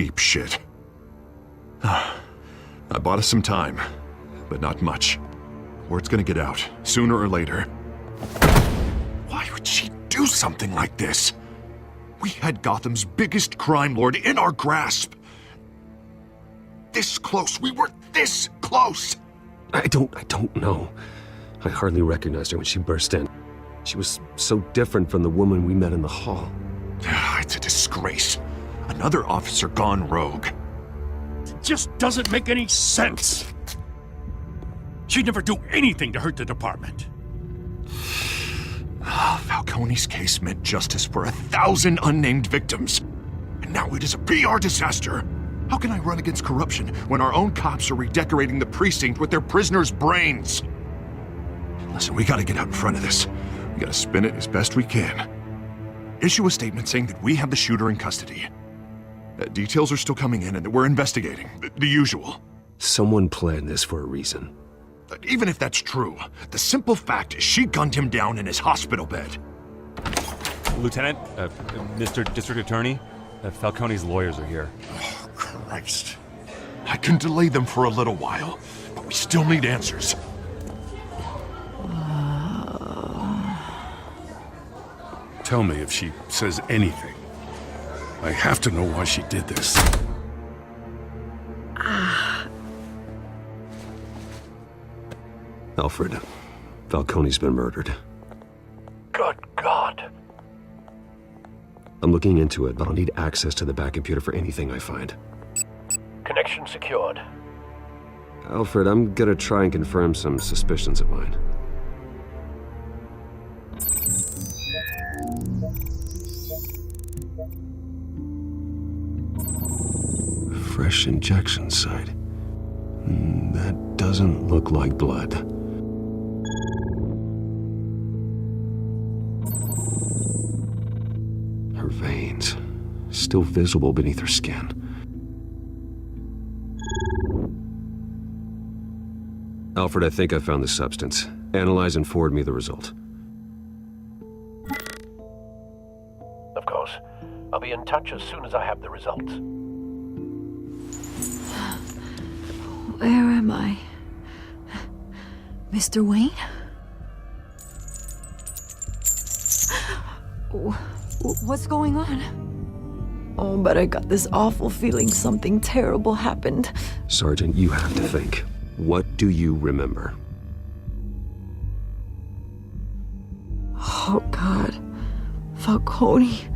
deep shit. I bought us some time, but not much. Word's gonna get out, sooner or later. Why would she do something like this? We had Gotham's biggest crime lord in our grasp. This close, we were this close! I don't know. I hardly recognized her when she burst in. She was so different from the woman we met in the hall. It's a disgrace. Another officer gone rogue. It just doesn't make any sense. She'd never do anything to hurt the department. Falcone's case meant justice for 1,000 unnamed victims. And now it is a PR disaster. How can I run against corruption when our own cops are redecorating the precinct with their prisoners' brains? Listen, we gotta get out in front of this. We gotta spin it as best we can. Issue a statement saying that we have the shooter in custody. Details are still coming in and that we're investigating. The usual. Someone planned this for a reason. Even if that's true, the simple fact is she gunned him down in his hospital bed. Lieutenant, Mr. District Attorney, Falcone's lawyers are here. Oh, Christ. I can delay them for a little while, but we still need answers. Tell me if she says anything. I have to know why she did this. Alfred, Falcone's been murdered. Good God. I'm looking into it, but I'll need access to the back computer for anything I find. Connection secured. Alfred, I'm gonna try and confirm some suspicions of mine. Fresh injection site. That doesn't look like blood. Her veins, still visible beneath her skin. Alfred, I think I found the substance. Analyze and forward me the result. Of course. I'll be in touch as soon as I have the results. Where am I? Mr. Wayne? What's going on? Oh, but I got this awful feeling something terrible happened. Sergeant, you have to think. What do you remember? Oh, God. Falcone.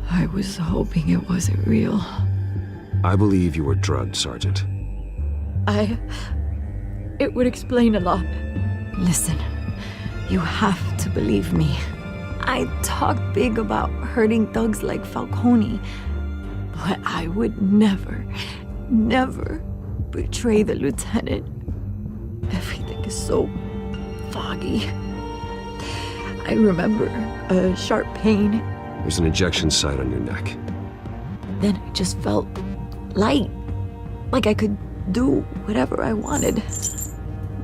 I was hoping it wasn't real. I believe you were drugged, Sergeant. It would explain a lot. Listen, you have to believe me. I talk big about hurting thugs like Falcone, but I would never betray the lieutenant. Everything is so foggy. I remember a sharp pain. There's an injection site on your neck. Then I just felt light, like I could do whatever I wanted.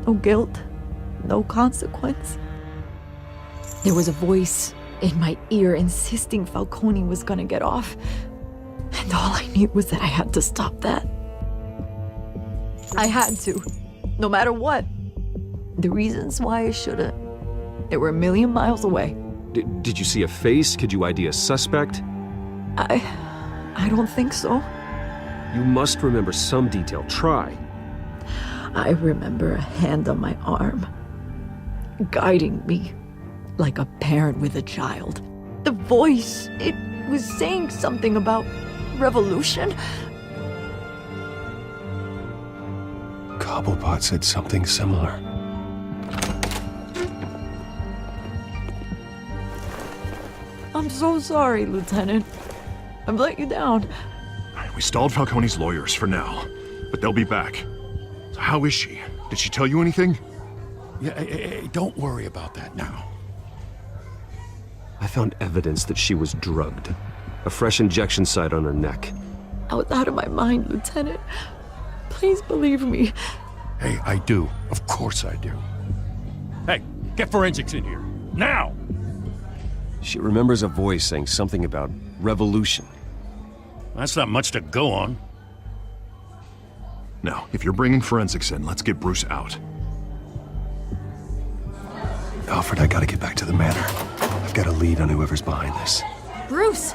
No guilt, no consequence. There was a voice in my ear insisting Falcone was gonna get off. And all I knew was that I had to stop that. I had to, no matter what. The reasons why I shouldn't, they were a million miles away. Did you see a face? Could you ID a suspect? I don't think so. You must remember some detail. Try. I remember a hand on my arm, guiding me like a parent with a child. The voice, it was saying something about revolution. Cobblepot said something similar. I'm so sorry, Lieutenant. I've let you down. We stalled Falcone's lawyers for now, but they'll be back. So how is she? Did she tell you anything? Yeah, hey, don't worry about that now. I found evidence that she was drugged. A fresh injection site on her neck. I was out of my mind, Lieutenant. Please believe me. Hey, I do. Of course I do. Hey, get forensics in here. Now! She remembers a voice saying something about revolution. That's not much to go on. Now, if you're bringing forensics in, let's get Bruce out. Alfred, I gotta get back to the manor. I've got a lead on whoever's behind this. Bruce!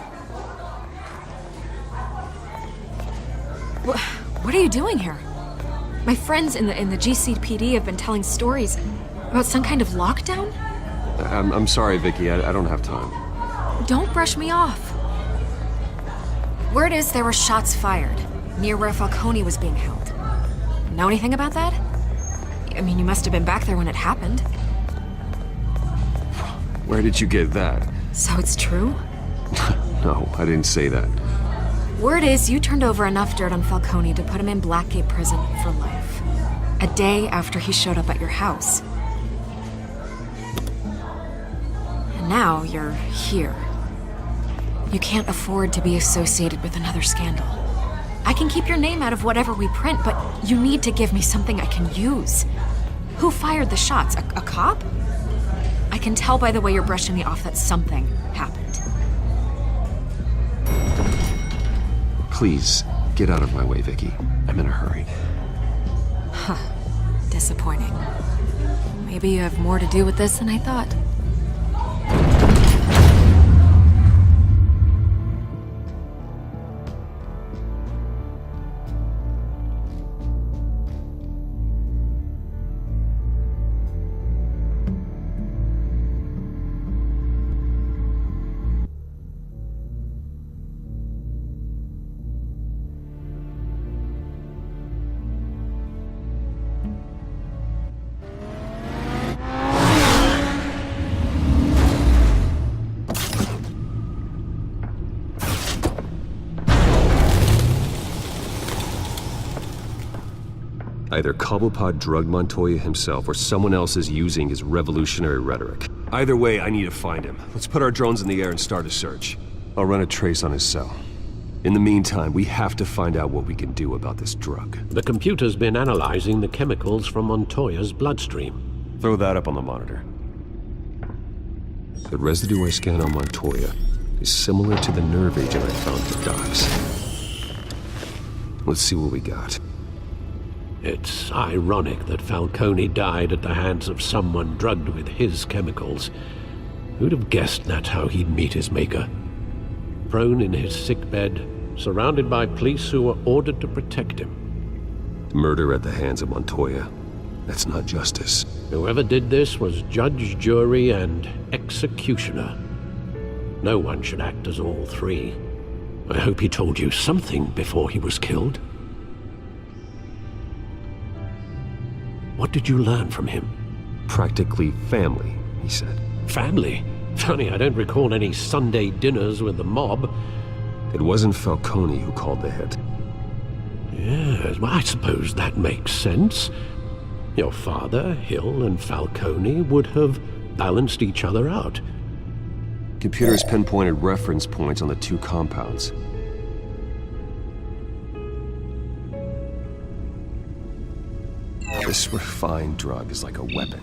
What are you doing here? My friends in the GCPD have been telling stories about some kind of lockdown? I'm sorry, Vicky. I don't have time. Don't brush me off. Word is there were shots fired near where Falcone was being held. Know anything about that? I mean, you must have been back there when it happened. Where did you get that? So it's true? No, I didn't say that. Word is you turned over enough dirt on Falcone to put him in Blackgate Prison for life. A day after he showed up at your house. And now you're here. You can't afford to be associated with another scandal. I can keep your name out of whatever we print, but you need to give me something I can use. Who fired the shots? A cop? I can tell by the way you're brushing me off that something happened. Please, get out of my way, Vicky. I'm in a hurry. Huh. Disappointing. Maybe you have more to do with this than I thought. Either Cobblepot drugged Montoya himself, or someone else is using his revolutionary rhetoric. Either way, I need to find him. Let's put our drones in the air and start a search. I'll run a trace on his cell. In the meantime, we have to find out what we can do about this drug. The computer's been analyzing the chemicals from Montoya's bloodstream. Throw that up on the monitor. The residue I scanned on Montoya is similar to the nerve agent I found at the docks. Let's see what we got. It's ironic that Falcone died at the hands of someone drugged with his chemicals. Who'd have guessed that's how he'd meet his maker? Prone in his sickbed, surrounded by police who were ordered to protect him. Murder at the hands of Montoya. That's not justice. Whoever did this was judge, jury, and executioner. No one should act as all three. I hope he told you something before he was killed. What did you learn from him? Practically family, he said. Family? Funny, I don't recall any Sunday dinners with the mob. It wasn't Falcone who called the hit. Yes, well, I suppose that makes sense. Your father, Hill, and Falcone would have balanced each other out. Computers pinpointed reference points on the two compounds. This refined drug is like a weapon.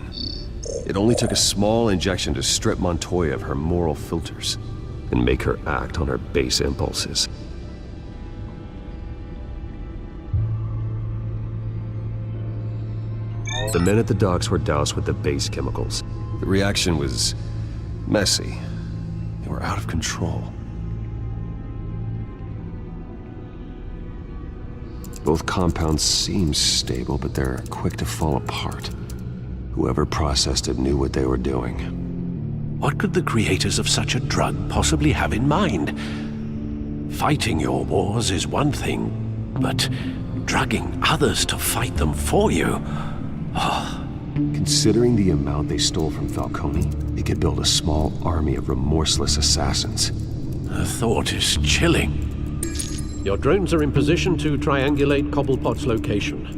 It only took a small injection to strip Montoya of her moral filters and make her act on her base impulses. The men at the docks were doused with the base chemicals. The reaction was messy. They were out of control. Both compounds seem stable, but they're quick to fall apart. Whoever processed it knew what they were doing. What could the creators of such a drug possibly have in mind? Fighting your wars is one thing, but drugging others to fight them for you? Oh. Considering the amount they stole from Falcone, it could build a small army of remorseless assassins. The thought is chilling. Your drones are in position to triangulate Cobblepot's location.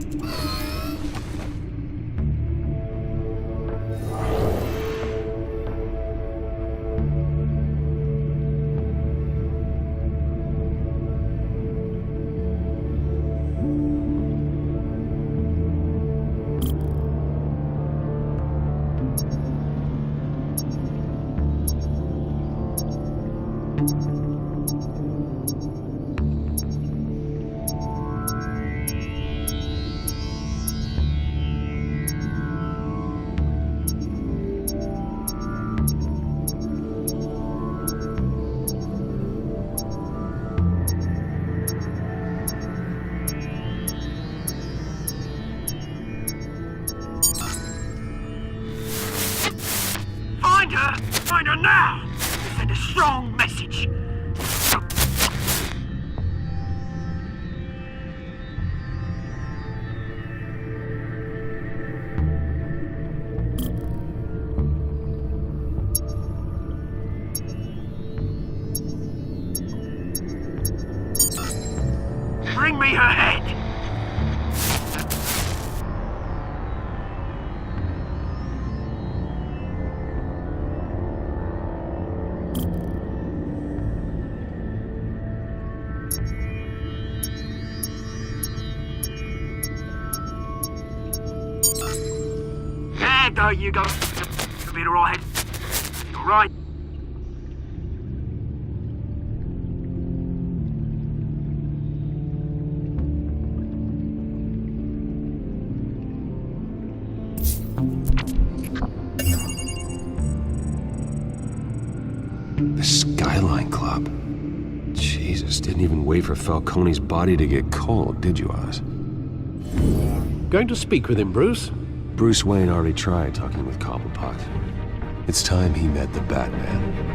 find her now! Send a strong message. Bring me her head! There go, you go. You'll be alright. You're right. The Skyline Club. Jesus, didn't even wait for Falcone's body to get cold, did you, Oz? Going to speak with him, Bruce? Bruce Wayne already tried talking with Cobblepot. It's time he met the Batman.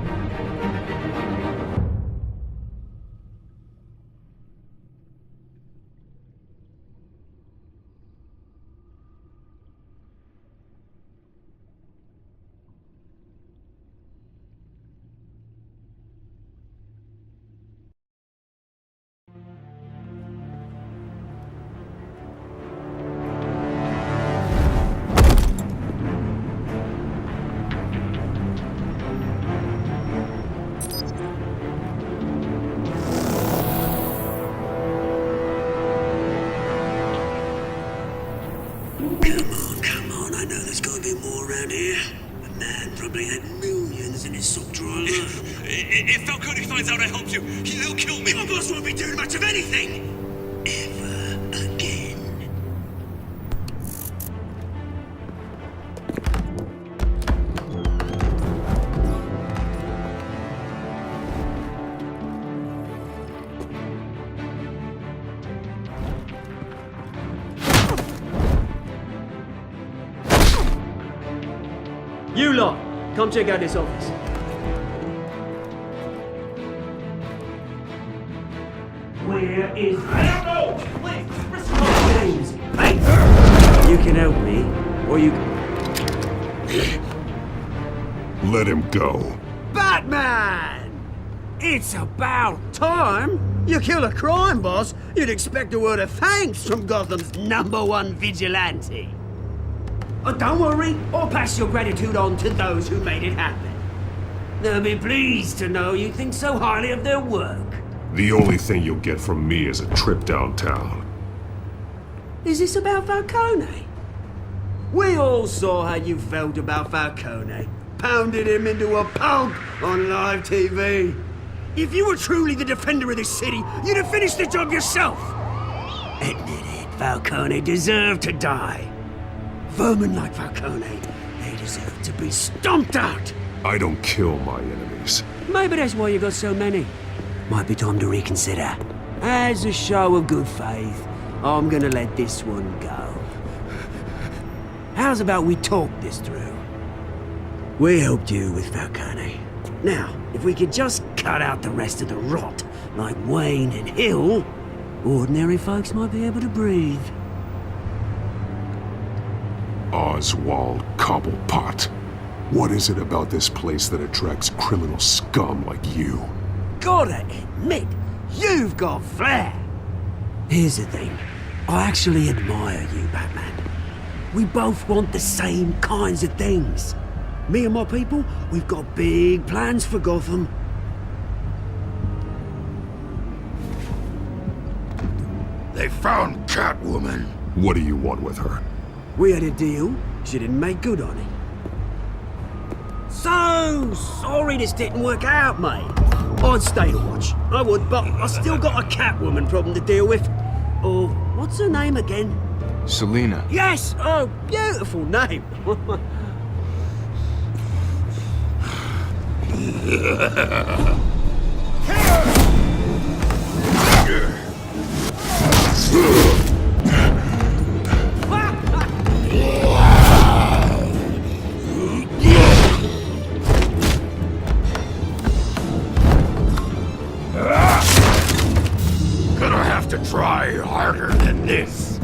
Come on, I know there's gotta be more around here. The man probably had millions in his sock drawer. If Falcone finds out I helped you, he'll kill me. Your boss won't be doing much of anything! Ever again. You lot, come check out this office. Where is... I don't know! James, hey! You can help me, or you Let him go. Batman! It's about time! You kill a crime boss, you'd expect a word of thanks from Gotham's #1 vigilante. Oh, don't worry, I'll pass your gratitude on to those who made it happen. They'll be pleased to know you think so highly of their work. The only thing you'll get from me is a trip downtown. Is this about Falcone? We all saw how you felt about Falcone. Pounded him into a pulp on live TV. If you were truly the defender of this city, you'd have finished the job yourself. Admit it, Falcone deserved to die. Vermin like Falcone, they deserve to be stomped out. I don't kill my enemies. Maybe that's why you got so many. Might be time to reconsider. As a show of good faith, I'm gonna let this one go. How's about we talk this through? We helped you with Falcone. Now, if we could just cut out the rest of the rot, like Wayne and Hill, ordinary folks might be able to breathe. Oswald Cobblepot. What is it about this place that attracts criminal scum like you? Gotta admit, you've got flair. Here's the thing. I actually admire you, Batman. We both want the same kinds of things. Me and my people, we've got big plans for Gotham. They found Catwoman. What do you want with her? We had a deal. She didn't make good on it. So sorry this didn't work out, mate. I'd stay to watch. I would, but I still got a Catwoman problem to deal with. Oh, what's her name again? Selina. Yes! Oh, beautiful name. harder than this.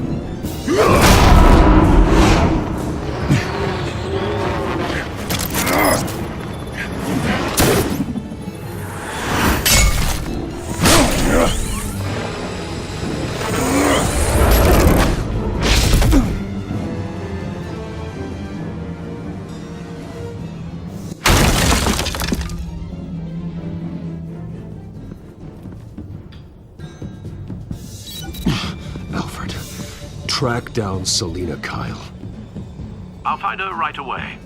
Alfred, track down Selina Kyle. I'll find her right away.